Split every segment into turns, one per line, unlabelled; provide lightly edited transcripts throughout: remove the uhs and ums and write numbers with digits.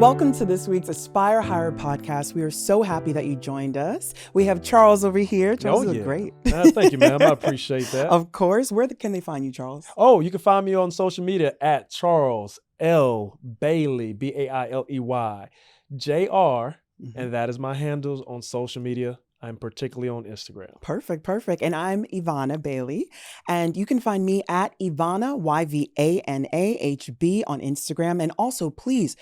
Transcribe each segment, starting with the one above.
Welcome to this week's Aspire Higher podcast. We are so happy that you joined us. We have Charles over here. Charles, you look great.
Thank you, ma'am. I appreciate that.
Of course. Where can they find you, Charles?
Oh, you can find me on social media at Charles L. Bailey, Bailey, Jr. And that is my handles on social media. I'm particularly on Instagram.
Perfect. And I'm Yvana Bailey. And you can find me at Yvana, YVANAHB on Instagram. And also, please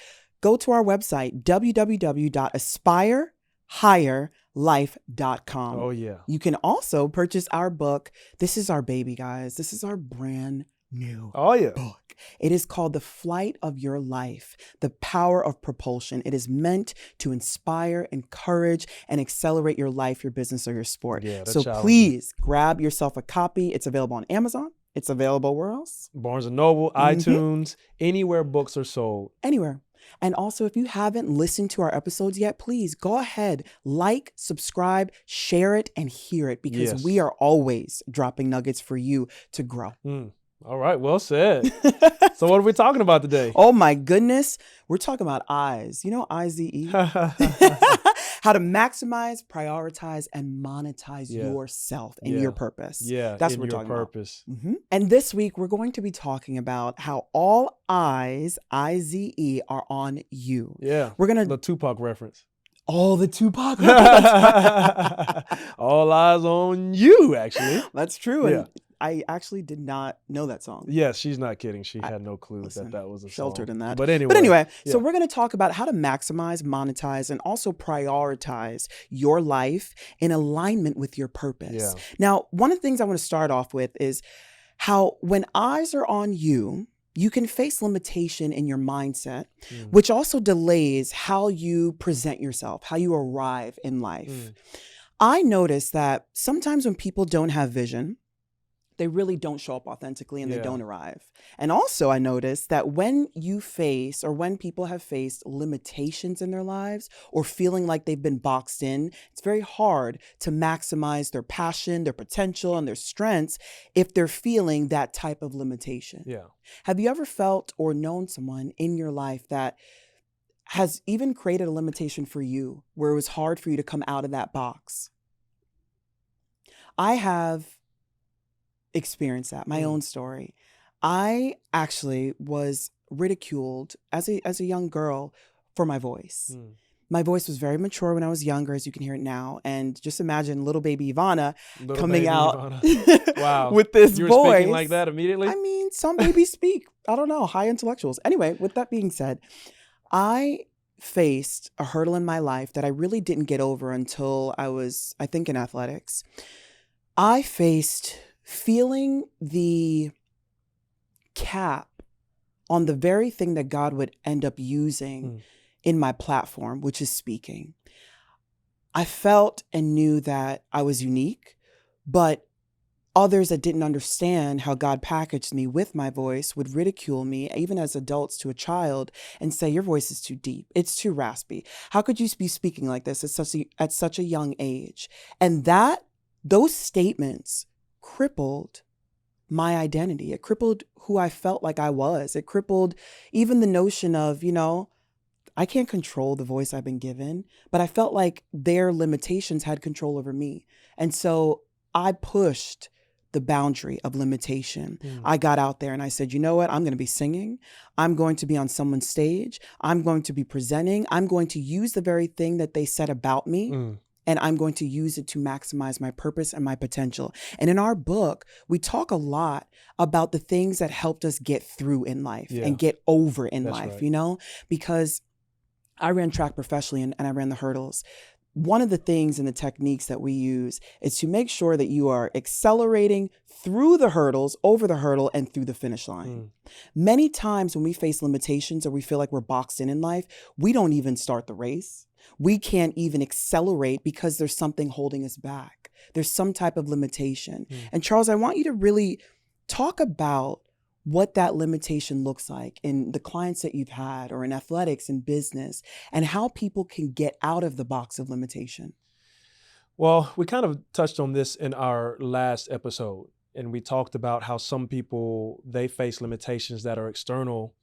go to our website, www.aspirehigherlife.com.
Oh, yeah.
You can also purchase our book. This is our baby, guys. This is our brand new book. It is called The Flight of Your Life, The Power of Propulsion. It is meant to inspire, encourage, and accelerate your life, your business, or your sport.
Yeah,
so please grab yourself a copy. It's available on Amazon. It's available where else?
Barnes & Noble, iTunes, anywhere books are sold.
Anywhere. And also, if you haven't listened to our episodes yet, please go ahead, like, subscribe, share it, and hear it, because we are always dropping nuggets for you to grow.
All right. Well said. So what are we talking about today?
Oh, my goodness. We're talking about IZE. You know IZE? How to maximize, prioritize, and monetize yourself and your purpose.
Yeah,
that's what we're talking about. And this week, we're going to be talking about how all eyes, IZE, are on you.
Yeah,
we're gonna
the Tupac reference.
Oh, the Tupac reference.
All eyes on you, actually.
That's true. And I actually did not know that song.
Yeah, she's not kidding. She had no clue that was a
sheltered
song.
in that.
But anyway,
so we're going to talk about how to maximize, monetize, and also prioritize your life in alignment with your purpose.
Yeah.
Now, one of the things I want to start off with is how when eyes are on you, you can face limitation in your mindset, which also delays how you present yourself, how you arrive in life. I notice that sometimes when people don't have vision, they really don't show up authentically and they don't arrive. And also I noticed that when you face, or when people have faced limitations in their lives or feeling like they've been boxed in, it's very hard to maximize their passion, their potential, and their strengths if they're feeling that type of limitation.
Yeah.
Have you ever felt or known someone in your life that has even created a limitation for you where it was hard for you to come out of that box? I have experienced that, my own story. I actually was ridiculed as a young girl for my voice. My voice was very mature when I was younger, as you can hear it now. And just imagine little baby Yvana coming out
wow.
with this
you were
voice.
Speaking like that immediately?
I mean, some babies speak. I don't know, high intellectuals. Anyway, with that being said, I faced a hurdle in my life that I really didn't get over until I was, I think, in athletics. I faced feeling the cap on the very thing that God would end up using in my platform, which is speaking. I felt and knew that I was unique, but others that didn't understand how God packaged me with my voice would ridicule me, even as adults to a child, and say, your voice is too deep. It's too raspy. How could you be speaking like this at such a young age? And those statements crippled my identity. It crippled who I felt like I was. It crippled even the notion of, I can't control the voice I've been given, but I felt like their limitations had control over me. And so I pushed the boundary of limitation. I got out there and I said, you know what? I'm going to be singing. I'm going to be on someone's stage. I'm going to be presenting. I'm going to use the very thing that they said about me. And I'm going to use it to maximize my purpose and my potential. And in our book, we talk a lot about the things that helped us get through in life and get over in life, because I ran track professionally and I ran the hurdles. One of the things and the techniques that we use is to make sure that you are accelerating through the hurdles, over the hurdle, and through the finish line. Many times when we face limitations or we feel like we're boxed in life, we don't even start the race. We can't even accelerate because there's something holding us back. There's some type of limitation. And Charles, I want you to really talk about what that limitation looks like in the clients that you've had, or in athletics and business, and how people can get out of the box of limitation.
Well, we kind of touched on this in our last episode, and we talked about how some people, they face limitations that are external,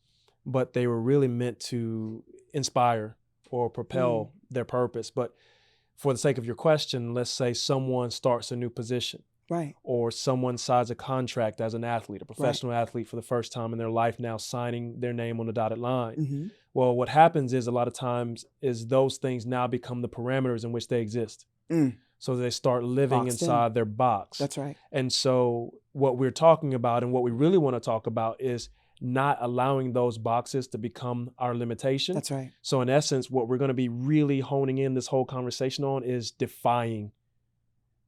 but they were really meant to inspire or propel their purpose. But for the sake of your question, let's say someone starts a new position.
Right.
Or someone signs a contract as an athlete, a professional athlete for the first time in their life, now signing their name on the dotted line.
Mm-hmm.
Well, what happens is a lot of times is those things now become the parameters in which they exist. So they start living
Boxed
inside
in.
their box.
That's right.
And so what we're talking about and what we really want to talk about is not allowing those boxes to become our limitation.
That's right.
So in essence, what we're going to be really honing in this whole conversation on is defying,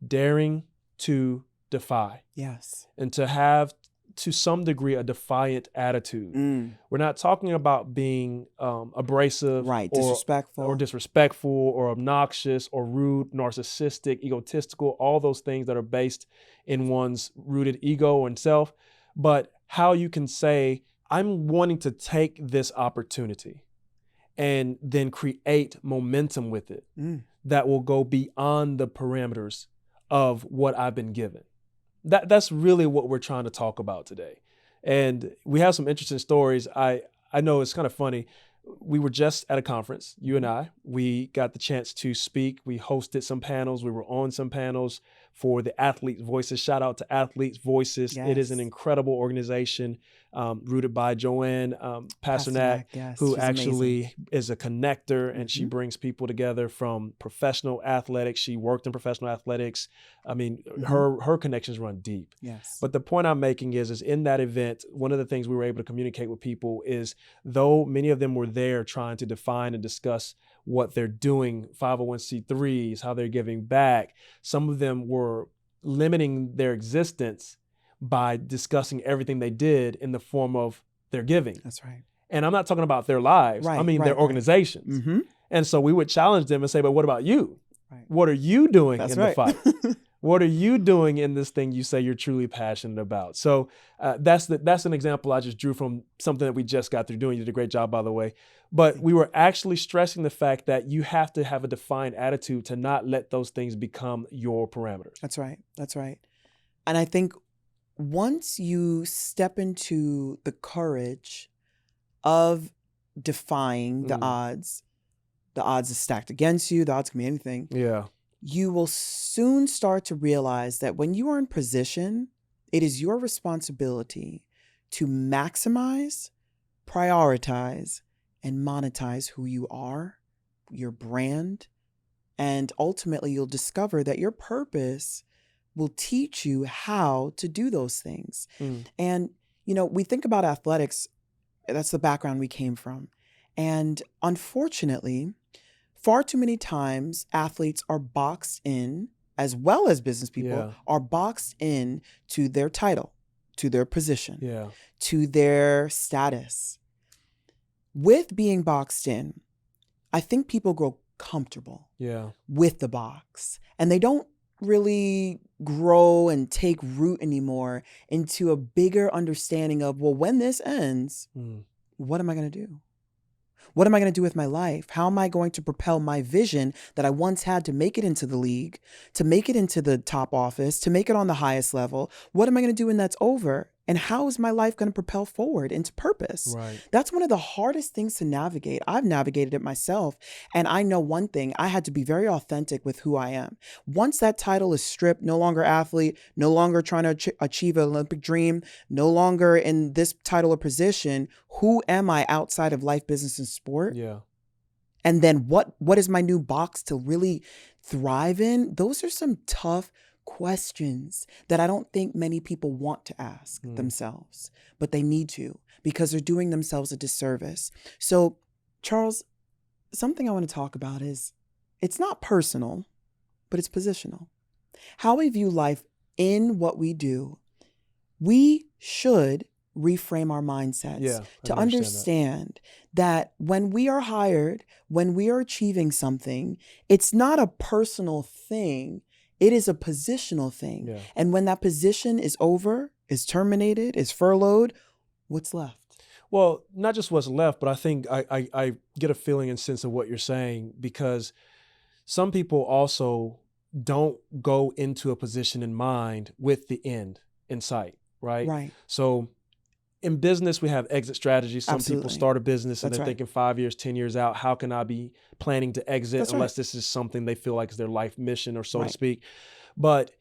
daring to defy.
Yes.
And to have, to some degree, a defiant attitude. We're not talking about being abrasive,
right,
or disrespectful, or obnoxious, or rude, narcissistic, egotistical, all those things that are based in one's rooted ego and self. But how you can say, I'm wanting to take this opportunity and then create momentum with it that will go beyond the parameters of what I've been given. That's really what we're trying to talk about today. And we have some interesting stories. I know it's kind of funny. We were just at a conference, you and I. We got the chance to speak. We hosted some panels. We were on some panels for the Athletes Voices. Shout out to Athletes Voices.
Yes.
It is an incredible organization rooted by Joanne Pasternak, who actually is a connector, and she brings people together from professional athletics. She worked in professional athletics. I mean, her connections run deep.
Yes.
But the point I'm making is in that event, one of the things we were able to communicate with people is, though many of them were there trying to define and discuss what they're doing, 501c3s, how they're giving back, some of them were limiting their existence by discussing everything they did in the form of their giving.
That's right.
And I'm not talking about their lives. I mean, their organizations. And so we would challenge them and say, but what about you? Right. What are you doing the fight? What are you doing in this thing you say you're truly passionate about? So that's an example I just drew from something that we just got through doing. You did a great job, by the way. But we were actually stressing the fact that you have to have a defined attitude to not let those things become your parameters.
That's right. That's right. And I think once you step into the courage of defying the odds are stacked against you, the odds can be anything.
Yeah.
You will soon start to realize that when you are in position, it is your responsibility to maximize, prioritize, and monetize who you are, your brand, and ultimately you'll discover that your purpose will teach you how to do those things. And, you know, we think about athletics, that's the background we came from. And unfortunately, far too many times athletes are boxed in, as well as business people, are boxed in to their title, to their position, to their status. With being boxed in, I think people grow comfortable with the box, and they don't really grow and take root anymore into a bigger understanding of, well, when this ends, what am I going to do? What am I going to do with my life? How am I going to propel my vision that I once had to make it into the league, to make it into the top office, to make it on the highest level? What am I going to do when that's over? And how is my life going to propel forward into purpose?
Right.
That's one of the hardest things to navigate. I've navigated it myself. And I know one thing, I had to be very authentic with who I am. Once that title is stripped, no longer athlete, no longer trying to achieve an Olympic dream, no longer in this title or position, who am I outside of life, business, and sport?
Yeah.
And then what is my new box to really thrive in? Those are some tough questions that I don't think many people want to ask themselves, but they need to, because they're doing themselves a disservice. So, Charles, something I want to talk about is, it's not personal, but it's positional. How we view life in what we do, we should reframe our mindsets to understand that when we are hired, when we are achieving something, it's not a personal thing. It is a positional thing.
Yeah.
And when that position is over, is terminated, is furloughed, what's left?
Well, not just what's left, but I think I get a feeling and sense of what you're saying, because some people also don't go into a position in mind with the end in sight, right?
Right.
So in business, we have exit strategies. Some people
Absolutely.
start a business and
That's
they're
right.
thinking 5 years, 10 years out, how can I be planning to exit
That's
unless
right.
this is something they feel like is their life mission or so to
Right.
speak. But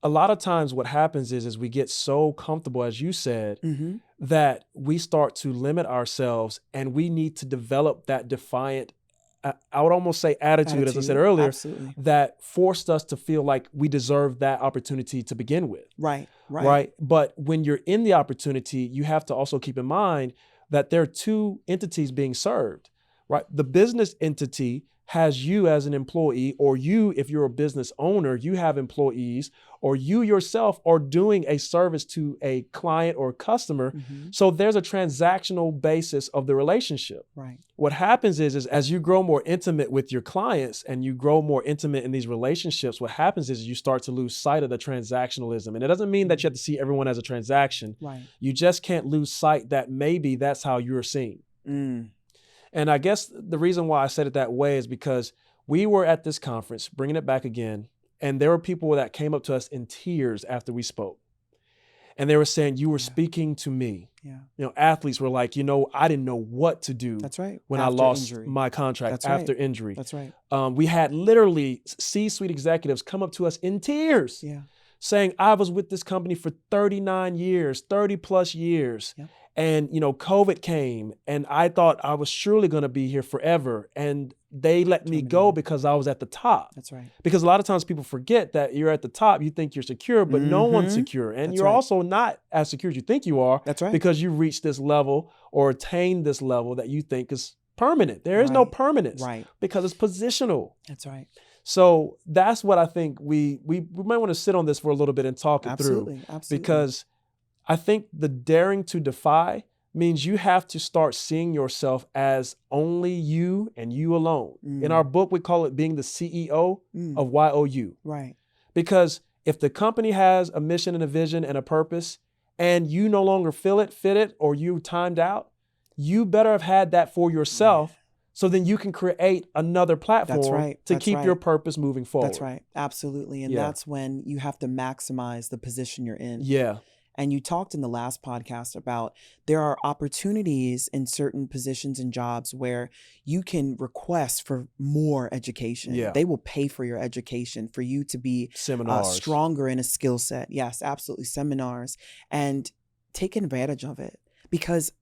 a lot of times what happens is we get so comfortable, as you said,
Mm-hmm.
that we start to limit ourselves, and we need to develop that defiant, I would almost say attitude, as I said earlier,
Absolutely.
that forced us to feel like we deserve that opportunity to begin with.
Right.
Right. But when you're in the opportunity, you have to also keep in mind that there are two entities being served, right? The business entity has you as an employee, or you, if you're a business owner, you have employees, or you yourself are doing a service to a client or customer.
Mm-hmm.
So there's a transactional basis of the relationship.
Right.
What happens is as you grow more intimate with your clients and you grow more intimate in these relationships, what happens is you start to lose sight of the transactionalism. And it doesn't mean that you have to see everyone as a transaction.
Right.
You just can't lose sight that maybe that's how you're seen.
Mm.
And I guess the reason why I said it that way is because we were at this conference, bringing it back again, and there were people that came up to us in tears after we spoke. And they were saying, you were speaking to me.
Yeah.
You know, athletes were like, I didn't know what to do.
That's right.
When
After
I lost
injury.
my contract
That's
after
right.
injury.
That's right.
We had literally C-suite executives come up to us in tears.
Yeah.
Saying, I was with this company for 39 years, 30 plus years.
Yep.
And, COVID came and I thought I was surely going to be here forever. And they let me go because I was at the top.
That's right.
Because a lot of times people forget that you're at the top, you think you're secure, but no one's secure. And
That's
you're
right.
also not as secure as you think you are.
That's right.
Because you reached this level or attained this level that you think is permanent. There is no permanence.
Right.
Because it's positional.
That's right.
So that's what I think we might want to sit on this for a little bit and talk it through.
Absolutely.
Because I think the daring to defy means you have to start seeing yourself as only you and you alone. In our book, we call it being the CEO of YOU.
Right.
Because if the company has a mission and a vision and a purpose and you no longer fit it, or you timed out, you better have had that for yourself. So then you can create another platform to keep your purpose moving forward.
That's right. Absolutely. And that's when you have to maximize the position you're in.
Yeah.
And you talked in the last podcast about there are opportunities in certain positions and jobs where you can request for more education.
Yeah.
They will pay for your education for you to be stronger in a skill set. Yes, absolutely. Seminars. And take advantage of it. Because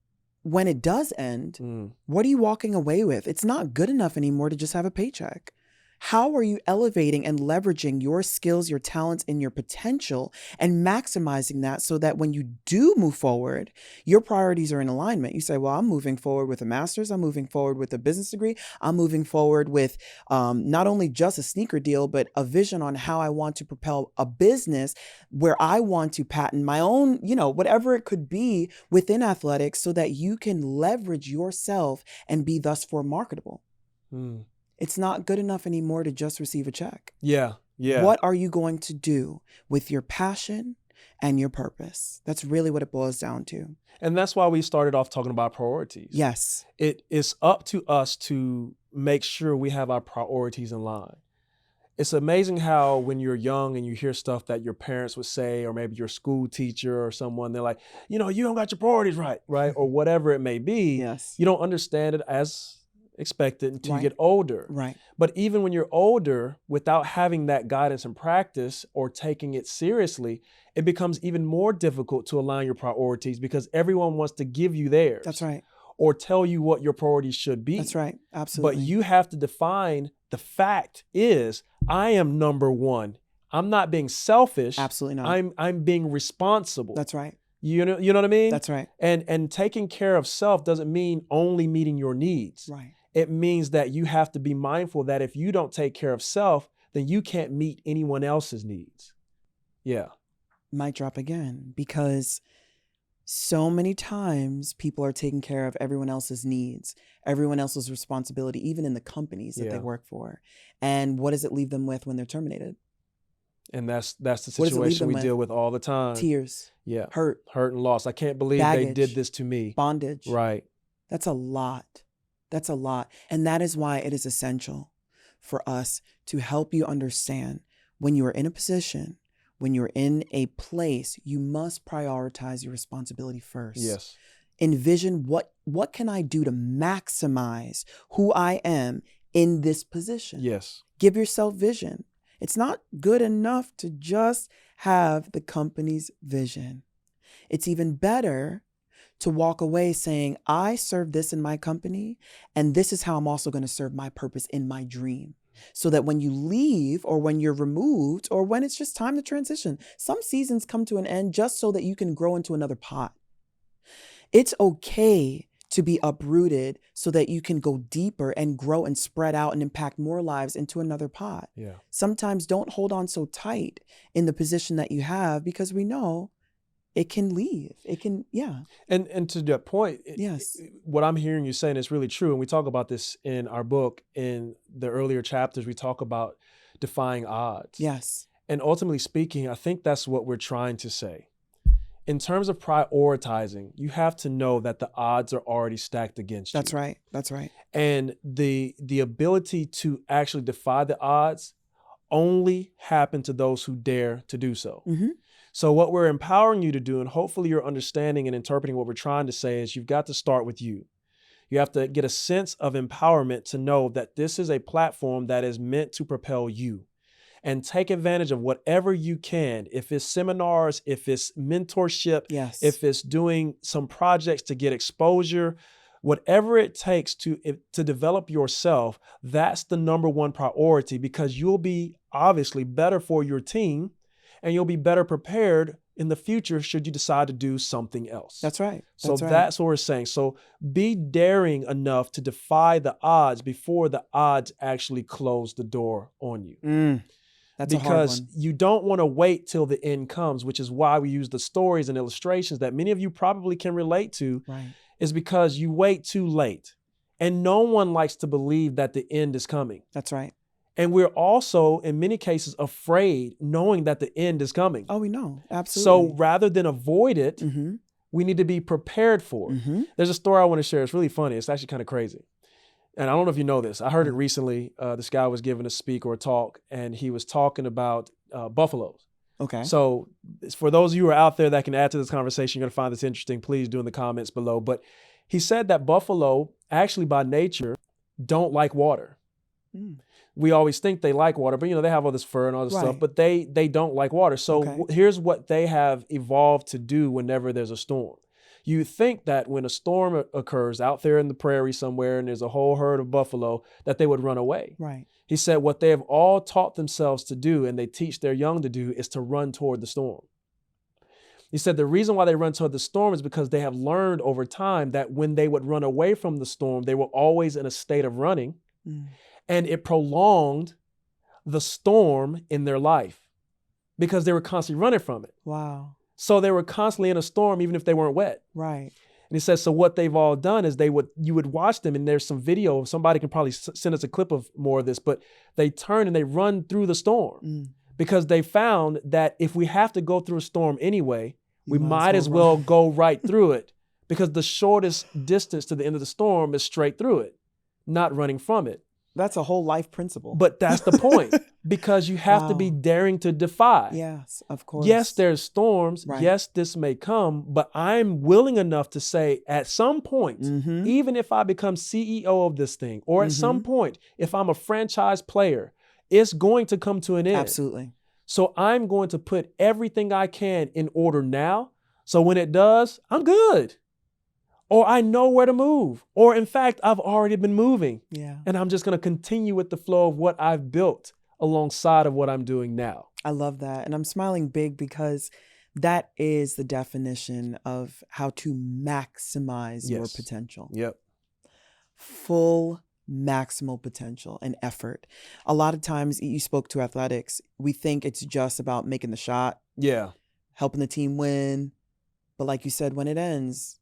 when it does end, what are you walking away with? It's not good enough anymore to just have a paycheck. How are you elevating and leveraging your skills, your talents, and your potential and maximizing that so that when you do move forward, your priorities are in alignment? You say, well, I'm moving forward with a master's. I'm moving forward with a business degree. I'm moving forward with not only just a sneaker deal, but a vision on how I want to propel a business where I want to patent my own, whatever it could be within athletics so that you can leverage yourself and be thus for marketable. It's not good enough anymore to just receive a check.
Yeah.
What are you going to do with your passion and your purpose? That's really what it boils down to.
And that's why we started off talking about priorities.
Yes.
It is up to us to make sure we have our priorities in line. It's amazing how when you're young and you hear stuff that your parents would say, or maybe your school teacher or someone, they're like, you don't got your priorities right? Or whatever it may be.
Yes.
You don't understand it as expected until you get older.
Right.
But even when you're older, without having that guidance and practice or taking it seriously, it becomes even more difficult to align your priorities because everyone wants to give you theirs.
That's right.
Or tell you what your priorities should be.
That's right. Absolutely.
But you have to define the fact is, I am number one. I'm not being selfish.
Absolutely not.
I'm being responsible.
That's right.
You know what I mean?
That's right.
And taking care of self doesn't mean only meeting your needs.
Right.
It means that you have to be mindful that if you don't take care of self, then you can't meet anyone else's needs. Yeah.
Might drop again, because so many times people are taking care of everyone else's needs, everyone else's responsibility, even in the companies that they work for. And what does it leave them with when they're terminated?
And that's the situation we deal with all the time.
Tears.
Yeah.
Hurt
and loss. I can't believe
baggage,
they did this to me.
Bondage.
Right.
That's a lot. That's a lot. And that is why it is essential for us to help you understand when you are in a position when you're in a place, you must prioritize your responsibility first.
Yes.
Envision what can I do to maximize who I am in this position?
Yes.
Give yourself vision. It's not good enough to just have the company's vision. It's even better to walk away saying, I serve this in my company, and this is how I'm also going to serve my purpose in my dream. So that when you leave, or when you're removed, or when it's just time to transition, some seasons come to an end just so that you can grow into another pot. It's okay to be uprooted so that you can go deeper and grow and spread out and impact more lives into another pot.
Yeah.
Sometimes don't hold on so tight in the position that you have, because we know it can leave. It can, yeah.
And to that point,
Yes.
What I'm hearing you saying is really true. And we talk about this in our book. In the earlier chapters, we talk about defying odds.
Yes.
And ultimately speaking, I think that's what we're trying to say. In terms of prioritizing, you have to know that the odds are already stacked against you.
That's right. That's right.
And the ability to actually defy the odds only happen to those who dare to do so.
Mm-hmm.
So what we're empowering you to do, and hopefully you're understanding and interpreting what we're trying to say, is you've got to start with you. You have to get a sense of empowerment to know that this is a platform that is meant to propel you, and take advantage of whatever you can. If it's seminars, if it's mentorship,
Yes.
if it's doing some projects to get exposure, whatever it takes to develop yourself, that's the number one priority, because you'll be obviously better for your team, and you'll be better prepared in the future should you decide to do something else.
That's right.
So
right.
that's what we're saying. So be daring enough to defy the odds before the odds actually close the door on you.
That's a hard
because
one.
you don't want to wait till the end comes, which is why we use the stories and illustrations that many of you probably can relate to,
Right.
is because you wait too late. And no one likes to believe that the end is coming.
That's right.
And we're also, in many cases, afraid knowing that the end is coming.
Oh, we know.
So
Absolutely.
rather than avoid it,
Mm-hmm.
we need to be prepared for it.
Mm-hmm.
There's a story I want to share. It's really funny. It's actually kind of crazy. And I don't know if you know this. I heard it recently. This guy was giving a speak or a talk, and he was talking about buffaloes.
Okay.
So for those of you who are out there that can add to this conversation, you're going to find this interesting, please do in the comments below. But he said that buffalo actually by nature don't like water. We always think they like water, but they have all this fur and all this
Right.
stuff, but they don't like water. So
Okay.
here's what they have evolved to do whenever there's a storm. You think that when a storm occurs out there in the prairie somewhere and there's a whole herd of buffalo, that they would run away.
Right.
He said what they have all taught themselves to do, and they teach their young to do, is to run toward the storm. He said the reason why they run toward the storm is because they have learned over time that when they would run away from the storm, they were always in a state of running, and it prolonged the storm in their life because they were constantly running from it.
Wow.
So they were constantly in a storm, even if they weren't wet.
Right.
And he says, so what they've all done is you would watch them, and there's some video. Somebody can probably send us a clip of more of this, but they turn and they run through the storm because they found that if we have to go through a storm anyway, we might as well go right through it, because the shortest distance to the end of the storm is straight through it, not running from it.
That's a whole life principle.
But that's the point, because you have to be daring to defy.
Yes, of course.
Yes, there's storms.
Right.
Yes, this may come, but I'm willing enough to say at some point, even if I become CEO of this thing, or at some point, if I'm a franchise player, it's going to come to an end.
Absolutely.
So I'm going to put everything I can in order now. So when it does, I'm good. Or I know where to move. Or in fact, I've already been moving.
Yeah.
And I'm just going to continue with the flow of what I've built alongside of what I'm doing now.
I love that. And I'm smiling big because that is the definition of how to maximize your potential.
Yep.
Full maximal potential and effort. A lot of times, you spoke to athletics, we think it's just about making the shot, helping the team win. But like you said, when it ends,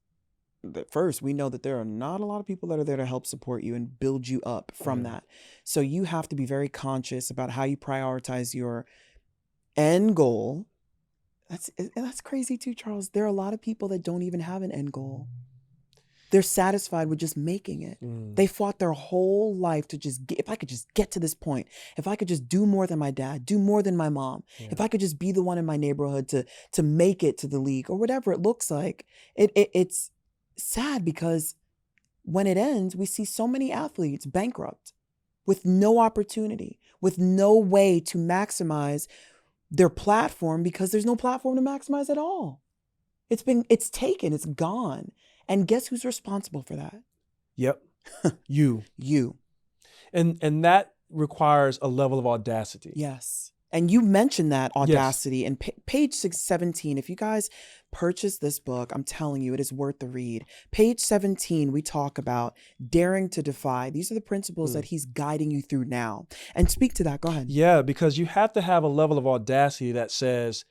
first, we know that there are not a lot of people that are there to help support you and build you up from that. So you have to be very conscious about how you prioritize your end goal. That's crazy too, Charles. There are a lot of people that don't even have an end goal. They're satisfied with just making it. They fought their whole life to just get, if I could just get to this point, if I could just do more than my dad, do more than my mom, if I could just be the one in my neighborhood to make it to the league or whatever it looks like. It's sad because when it ends, we see so many athletes bankrupt with no opportunity, with no way to maximize their platform because there's no platform to maximize at all. It's taken, it's gone. And guess who's responsible for that?
Yep. You. And that requires a level of audacity.
Yes. And you mentioned that audacity in page 617. If you guys purchase this book, I'm telling you, it is worth the read. Page 17, we talk about daring to defy. These are the principles that he's guiding you through now. And speak to that. Go ahead.
Yeah, because you have to have a level of audacity that says,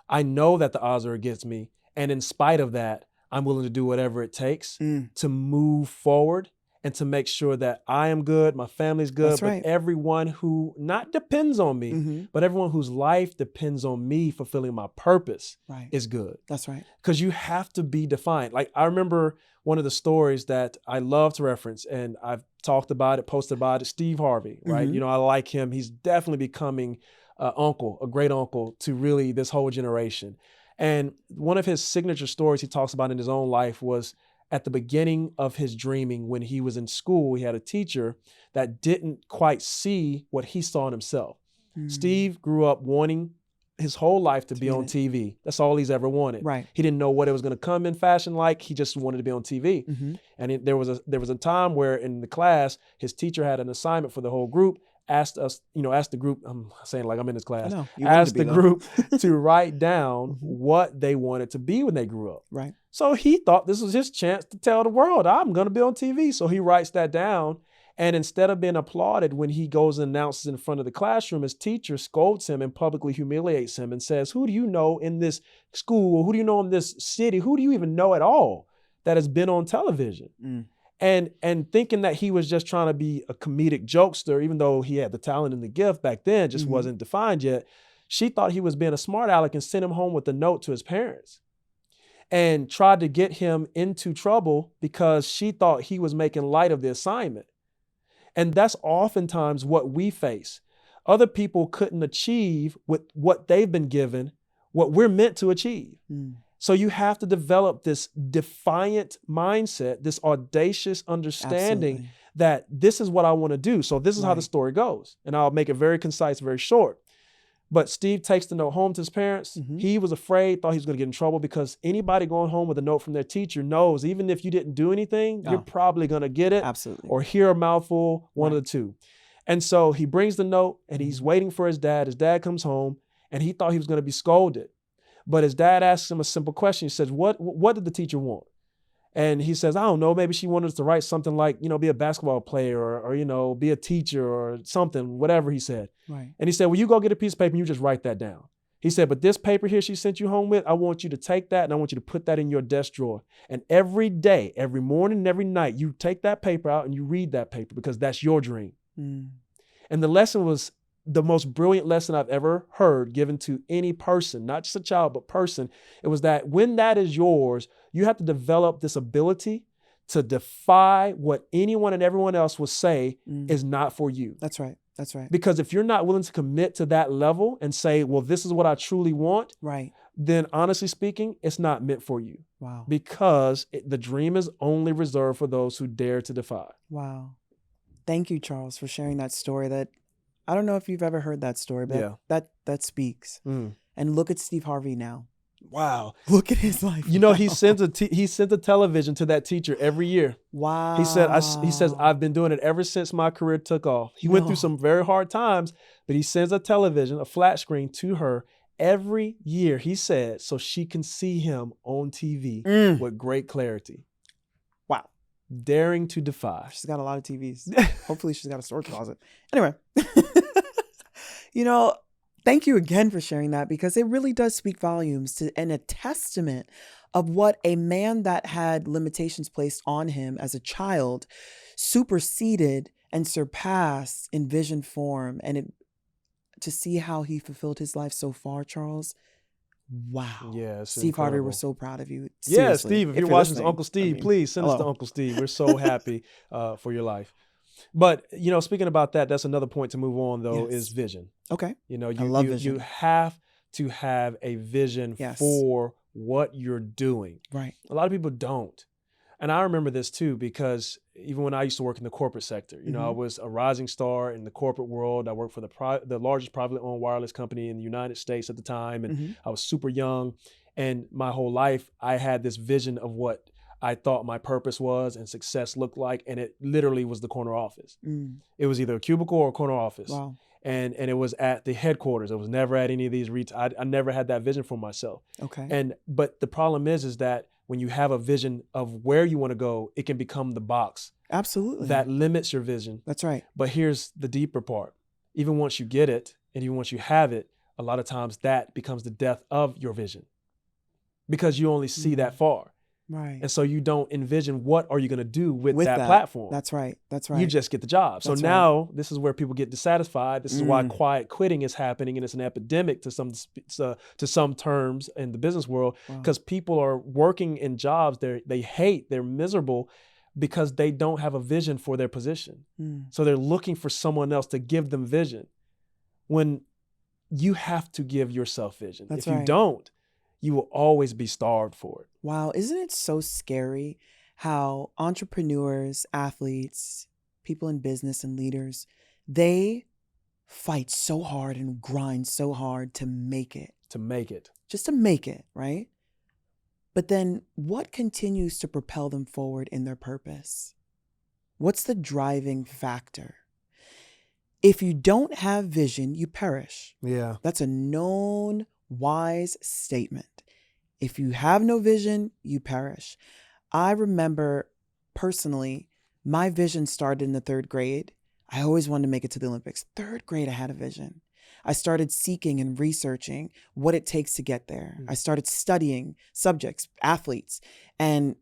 I know that the odds are against me. And in spite of that, I'm willing to do whatever it takes to move forward and to make sure that I am good, my family's good,
That's right.
but everyone who not depends on me, but everyone whose life depends on me fulfilling my purpose is good.
That's right.
Because you have to be defiant. Like I remember one of the stories that I love to reference, and I've talked about it, posted about it, Steve Harvey, right? You know, I like him. He's definitely becoming a great uncle to really this whole generation. And one of his signature stories he talks about in his own life was at the beginning of his dreaming when he was in school. He had a teacher that didn't quite see what he saw in himself. Steve grew up wanting his whole life to be on TV. That's all he's ever wanted.
Right.
He didn't know what it was going to come in fashion like. He just wanted to be on TV. And there was a time where in the class, his teacher had an assignment for the whole group, asked the group, I'm saying like I'm in this class, asked the group to write down what they wanted to be when they grew up.
Right.
So he thought this was his chance to tell the world, I'm going to be on TV. So he writes that down. And instead of being applauded when he goes and announces in front of the classroom, his teacher scolds him and publicly humiliates him and says, who do you know in this school? Who do you know in this city? Who do you even know at all that has been on television? And thinking that he was just trying to be a comedic jokester, even though he had the talent and the gift back then, just wasn't defined yet. She thought he was being a smart aleck and sent him home with a note to his parents and tried to get him into trouble because she thought he was making light of the assignment. And that's oftentimes what we face. Other people couldn't achieve with what they've been given, what we're meant to achieve. So you have to develop this defiant mindset, this audacious understanding that this is what I want to do. So this is how the story goes. And I'll make it very concise, very short. But Steve takes the note home to his parents. He was afraid, thought he was going to get in trouble because anybody going home with a note from their teacher knows even if you didn't do anything, you're probably going to get it or hear a mouthful, one of the two. And so he brings the note and he's waiting for his dad. His dad comes home and he thought he was going to be scolded. But his dad asks him a simple question. He says, what did the teacher want? And he says, I don't know, maybe she wanted us to write something like, be a basketball player or be a teacher or something, whatever he said.
Right.
And he said, well, you go get a piece of paper and you just write that down. He said, but this paper here she sent you home with, I want you to take that and I want you to put that in your desk drawer. And every day, every morning and every night, you take that paper out and you read that paper because that's your dream. And the lesson was the most brilliant lesson I've ever heard given to any person, not just a child, but person. It was that when that is yours, you have to develop this ability to defy what anyone and everyone else will say is not for you.
That's right. That's right.
Because if you're not willing to commit to that level and say, well, this is what I truly want, then honestly speaking, it's not meant for you.
Wow.
Because the dream is only reserved for those who dare to defy.
Wow. Thank you, Charles, for sharing that story. That I don't know if you've ever heard that story, but that speaks. And look at Steve Harvey now.
Wow.
Look at his life.
He sent a television to that teacher every year.
Wow.
He says, I've been doing it ever since my career took off. He went through some very hard times, but he sends a television, a flat screen to her every year, he said, so she can see him on TV with great clarity.
Wow.
Daring to defy.
She's got a lot of TVs. Hopefully she's got a storage closet. Anyway, thank you again for sharing that because it really does speak volumes and a testament of what a man that had limitations placed on him as a child superseded and surpassed in vision form. And to see how he fulfilled his life so far, Charles, Wow.
Yeah, it's
Steve Harvey, we're
incredible.
so proud of you.
Yeah,
Seriously.
Steve, if you're
you're
watching this,
listening,
Uncle
I
Steve,
mean,
please send us to
hello.
Uncle Steve. We're so happy for your life. But, speaking about that, that's another point to move on, though, is
Yes.
vision.
Okay.
You
I love
you
vision.
you have to have a vision
Yes.
for what you're doing.
Right.
A lot of people don't. And I remember this too, because even when I used to work in the corporate sector, I was a rising star in the corporate world. I worked for the largest privately owned wireless company in the United States at the time. And I was super young. And my whole life, I had this vision of what I thought my purpose was and success looked like. And it literally was the corner office. It was either a cubicle or a corner office.
Wow.
And it was at the headquarters. It was never at any of these retail. I never had that vision for myself.
Okay.
But the problem is that when you have a vision of where you want to go, it can become the box
Absolutely.
that limits your vision.
That's right.
But here's the deeper part. Even once you get it, and even once you have it, a lot of times that becomes the death of your vision, because you only see that far.
Right.
And so you don't envision what are you going to do with that
that
platform.
That's right. That's right.
You just get the job. So
That's
now this is where people get dissatisfied. This is why quiet quitting is happening, and it's an epidemic to some terms in the business world, because people are working in jobs they hate, they're miserable because they don't have a vision for their position. So they're looking for someone else to give them vision, when you have to give yourself vision.
That's
if you
right.
don't, you will always be starved for it.
Wow. Isn't it so scary how entrepreneurs, athletes, people in business and leaders, they fight so hard and grind so hard to make it. Just to make it, right? But then what continues to propel them forward in their purpose? What's the driving factor? If you don't have vision, you perish.
Yeah.
That's a known wise statement. If you have no vision, you perish. I remember personally, my vision started in the 3rd grade. I always wanted to make it to the Olympics. 3rd grade, I had a vision. I started seeking and researching what it takes to get there. I started studying subjects, athletes, and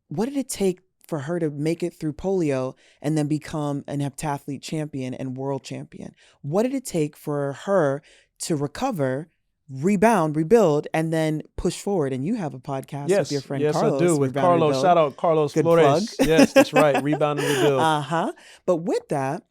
what did it take for her to make it through polio and then become an heptathlete champion and world champion? What did it take for her to recover, rebound, rebuild, and then push forward? And you have a podcast with your friend Carlos.
Yes, I do. With
Rebound,
Carlos.
Rebuild.
Shout out Carlos
Good
Flores.
plug.
Yes, that's right. Rebound and rebuild.
But with that,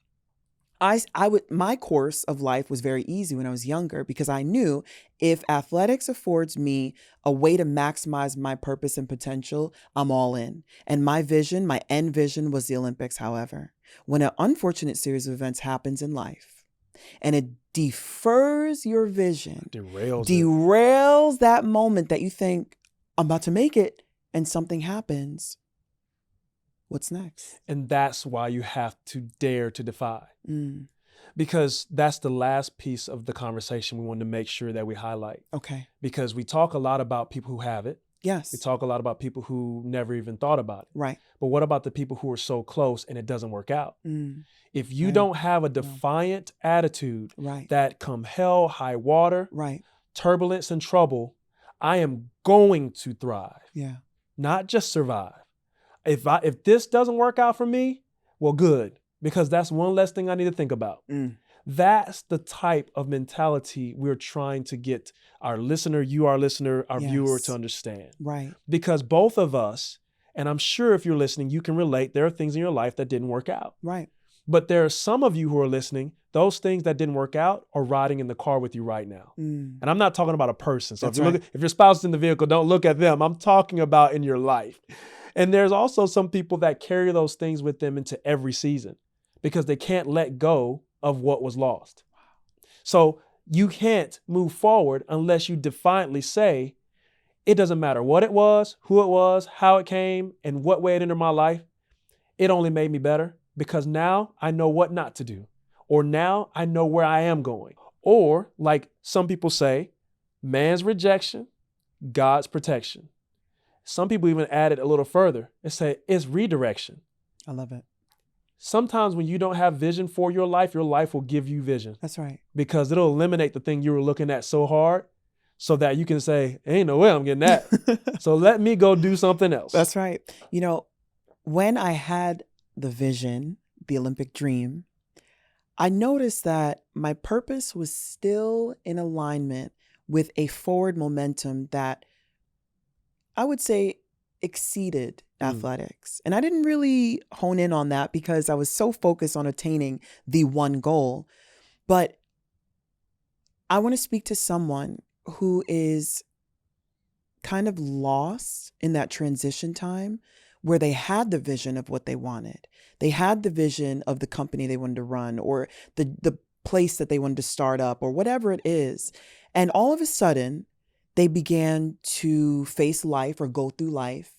my course of life was very easy when I was younger, because I knew if athletics affords me a way to maximize my purpose and potential, I'm all in. And my vision, my end vision, was the Olympics. However, when an unfortunate series of events happens in life and it defers your vision, derails that moment that you think, I'm about to make it, and something happens, what's next?
And that's why you have to dare to defy. Because that's the last piece of the conversation we wanted to make sure that we highlight.
Okay.
Because we talk a lot about people who have it.
Yes.
We talk a lot about people who never even thought about it.
Right.
But what about the people who are so close and it doesn't work out? If you don't have a defiant attitude that come hell, high water, turbulence and trouble, I am going to thrive.
Yeah.
Not just survive. If this doesn't work out for me, well, good, because that's one less thing I need to think about. That's the type of mentality we're trying to get our listener, our viewer, to understand.
Right.
Because both of us, and I'm sure if you're listening, you can relate, there are things in your life that didn't work out.
Right.
But there are some of you who are listening, those things that didn't work out are riding in the car with you right now. And I'm not talking about a person. So if your spouse is in the vehicle, don't look at them. I'm talking about in your life. And there's also some people that carry those things with them into every season because they can't let go of what was lost. So you can't move forward unless you defiantly say, it doesn't matter what it was, who it was, how it came, and what way it entered my life. It only made me better because now I know what not to do. Or now I know where I am going. Or like some people say, man's rejection, God's protection. Some people even add it a little further and say it's redirection.
I love it.
Sometimes when you don't have vision for your life will give you vision.
That's right.
Because it'll eliminate the thing you were looking at so hard so that you can say, ain't no way I'm getting that. So let me go do something else.
That's right. You know, when I had the vision, the Olympic dream, I noticed that my purpose was still in alignment with a forward momentum that I would say exceeded athletics. And I didn't really hone in on that because I was so focused on attaining the one goal. But I want to speak to someone who is kind of lost in that transition time where they had the vision of what they wanted. They had the vision of the company they wanted to run or the place that they wanted to start up or whatever it is. And all of a sudden, they began to face life or go through life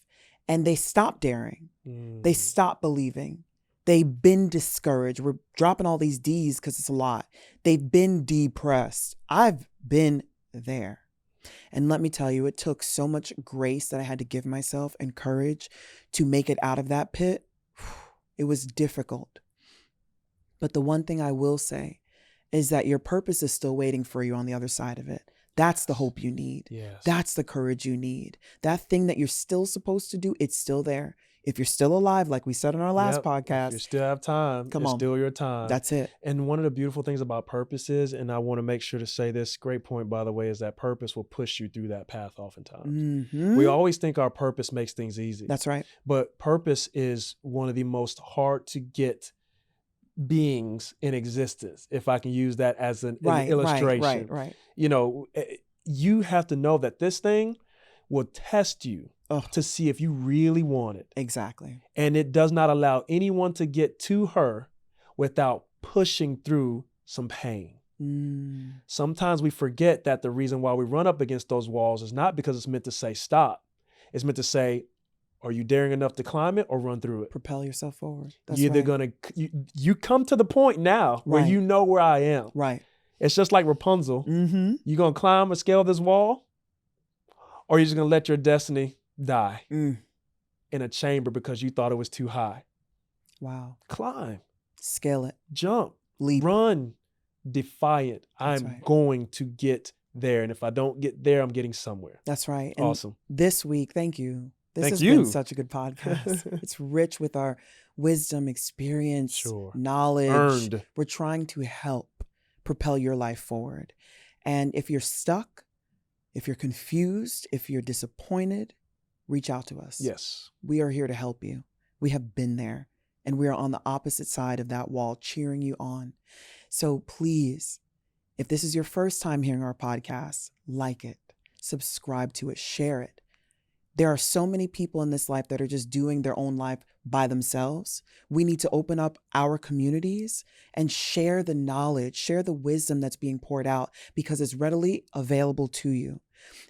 and they stopped daring. They stopped believing. They've been discouraged. We're dropping all these D's because it's a lot. They've been depressed. I've been there. And let me tell you, it took so much grace that I had to give myself and courage to make it out of that pit. It was difficult. But the one thing I will say is that your purpose is still waiting for you on the other side of it. That's the hope you need.
Yes.
That's the courage you need. That thing that you're still supposed to do, it's still there. If you're still alive, like we said on our last podcast,
if you still have time,
come
it's
on.
still your time.
That's it.
And one of the beautiful things about purpose is, and I want to make sure to say this, great point, by the way, is that purpose will push you through that path oftentimes. We always think our purpose makes things easy.
That's right.
But purpose is one of the most hard to get beings in existence, if I can use that as an illustration.
Right.
You know, you have to know that this thing will test you to see if you really want it.
Exactly.
And it does not allow anyone to get to her without pushing through some pain. Sometimes we forget that the reason why we run up against those walls is not because it's meant to say stop. It's meant to say, are you daring enough to climb it or run through it?
Propel yourself forward. That's
You're either
right.
you come to the point now where you know where I am.
Right.
It's just like Rapunzel. You gonna climb or scale this wall, or you're just gonna let your destiny die in a chamber because you thought it was too high.
Wow.
Climb,
scale it,
jump,
leap,
run, defiant.
That's
I'm
right.
going to get there, and if I don't get there, I'm getting somewhere.
That's right. And
awesome.
This week, thank you. This
Thank
has
you.
been such a good podcast. It's rich with our wisdom, experience, knowledge.
Earned.
We're trying to help propel your life forward. And if you're stuck, if you're confused, if you're disappointed, reach out to us.
Yes.
We are here to help you. We have been there, and we are on the opposite side of that wall cheering you on. So please, if this is your first time hearing our podcast, like it, subscribe to it, share it. There are so many people in this life that are just doing their own life by themselves. We need to open up our communities and share the knowledge, share the wisdom that's being poured out because it's readily available to you.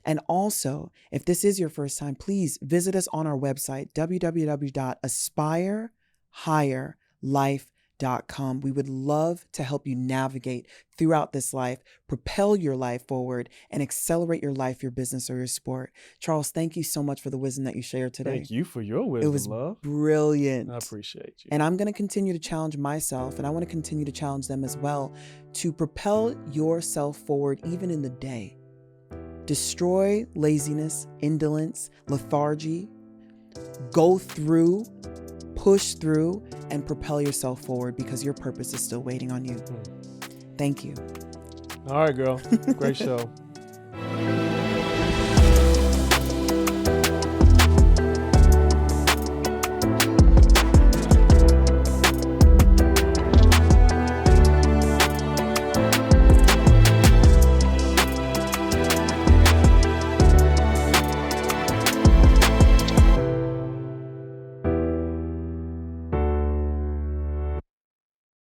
And also, if this is your first time, please visit us on our website, www.aspirehigherlife.com. We would love to help you navigate throughout this life, propel your life forward, and accelerate your life, your business, or your sport. Charles, thank you so much for the wisdom that you shared today.
Thank you for your wisdom,
it was
love.
Brilliant.
I appreciate you.
And I'm going to continue to challenge myself, and I want to continue to challenge them as well, to propel yourself forward even in the day. Destroy laziness, indolence, lethargy. Go through, push through, and propel yourself forward because your purpose is still waiting on you. Thank you.
All right, girl. Great show.